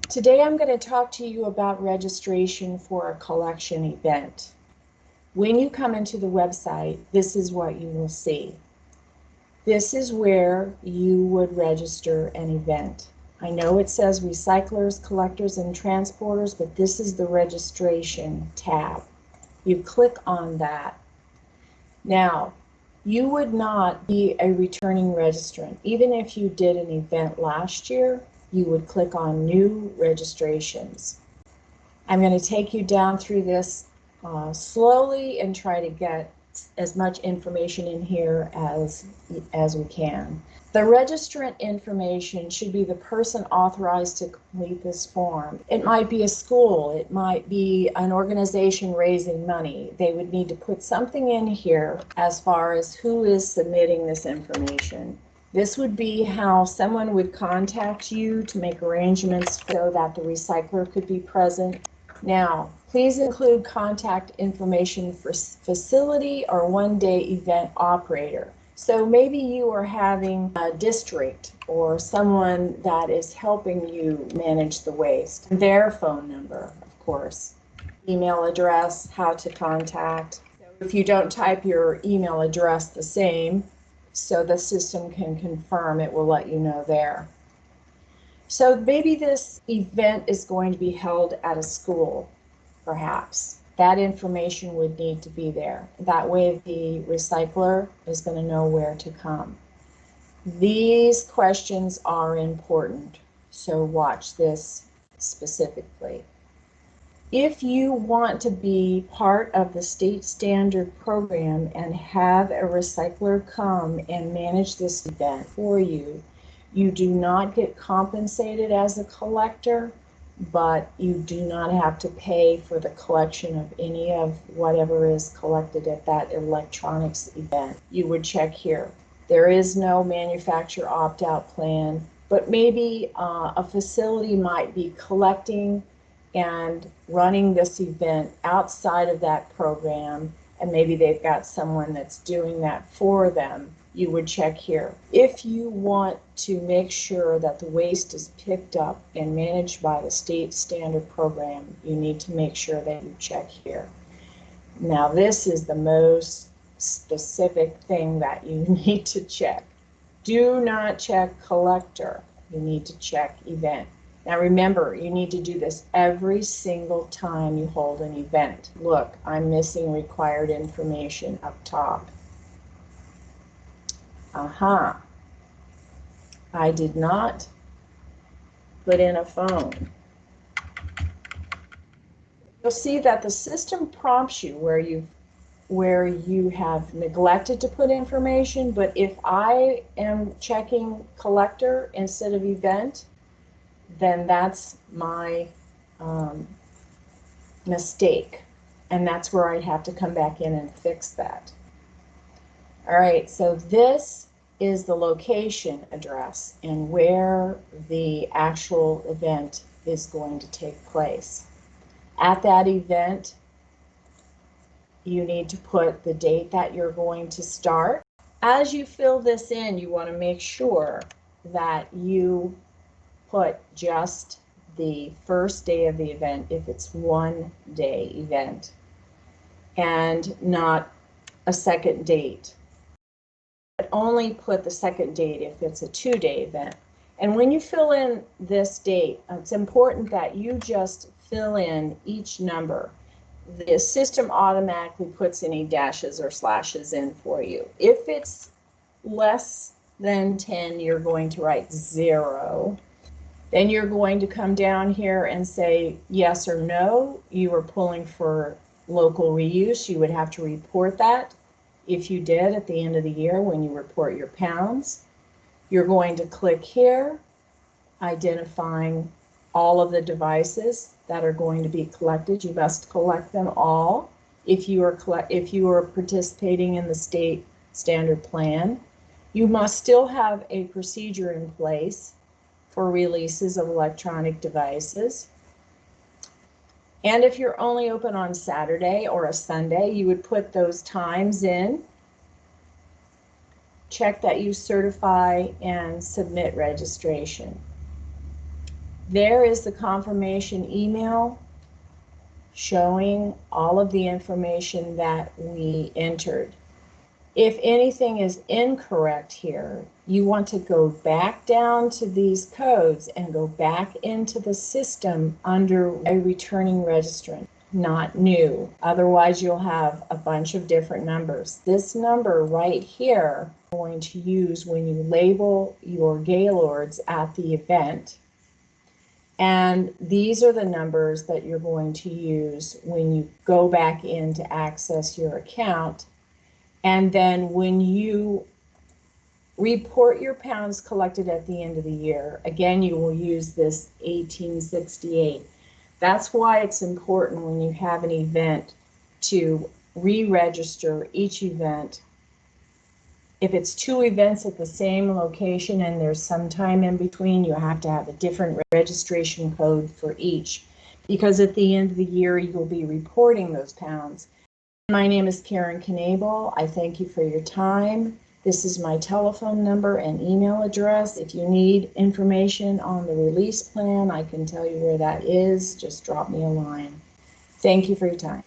Today I'm going to talk to you about registration for a collection event. When you come into the website, this is what you will see. This is where you would register an event. I know it says recyclers, collectors, and transporters, but this is the registration tab. You click on that. Now, you would not be a returning registrant. Even if you did an event last year, you would click on New Registrations. I'm going to take you down through this slowly and try to get as much information in here as we can. The registrant information should be the person authorized to complete this form. It might be a school, it might be an organization raising money. They would need to put something in here as far as who is submitting this information. This would be how someone would contact you to make arrangements so that the recycler could be present. Now, please include contact information for facility or one-day event operator. So maybe you are having a district or someone that is helping you manage the waste. Their phone number, of course, email address, how to contact. If you don't type your email address the same, so the system can confirm, it will let you know there. So maybe this event is going to be held at a school, perhaps. That information would need to be there. That way the recycler is going to know where to come. These questions are important, so watch this specifically. If you want to be part of the state standard program and have a recycler come and manage this event for you, you do not get compensated as a collector, but you do not have to pay for the collection of any of whatever is collected at that electronics event. You would check here. There is no manufacturer opt-out plan, but maybe a facility might be collecting and running this event outside of that program, and maybe they've got someone that's doing that for them. You would check here. If you want to make sure that the waste is picked up and managed by the state standard program, you need to make sure that you check here. Now, this is the most specific thing that you need to check. Do not check collector. You need to check event. Now remember, you need to do this every single time you hold an event. Look, I'm missing required information up top. I did not put in a phone. You'll see that the system prompts you where you have neglected to put information, but if I am checking collector instead of event, then that's my mistake, and that's where I have to come back in and fix that. All right, so this is the location address and where the actual event is going to take place. At that event, you need to put the date that you're going to start. As you fill this in, you want to make sure that you put just the first day of the event if it's one day event and not a second date. But only put the second date if it's a 2-day event. And when you fill in this date, it's important that you just fill in each number. The system automatically puts any dashes or slashes in for you. If it's less than 10, you're going to write 0. Then you're going to come down here and say yes or no. You are pulling for local reuse. You would have to report that if you did at the end of the year when you report your pounds. You're going to click here, identifying all of the devices that are going to be collected. You must collect them all if you are participating in the state standard plan. You must still have a procedure in place for releases of electronic devices. And if you're only open on Saturday or a Sunday, you would put those times in, check that you certify, and submit registration. There is the confirmation email showing all of the information that we entered. If anything is incorrect here, you want to go back down to these codes and go back into the system under a returning registrant, not new. Otherwise, you'll have a bunch of different numbers. This number right here, you're going to use when you label your Gaylords at the event. And these are the numbers that you're going to use when you go back in to access your account. And then when you report your pounds collected at the end of the year, again, you will use this 1868. That's why it's important when you have an event to re-register each event. If it's 2 events at the same location and there's some time in between, you have to have a different registration code for each, because at the end of the year, you'll be reporting those pounds. My name is Karen Knable. I thank you for your time. This is my telephone number and email address. If you need information on the release plan, I can tell you where that is. Just drop me a line. Thank you for your time.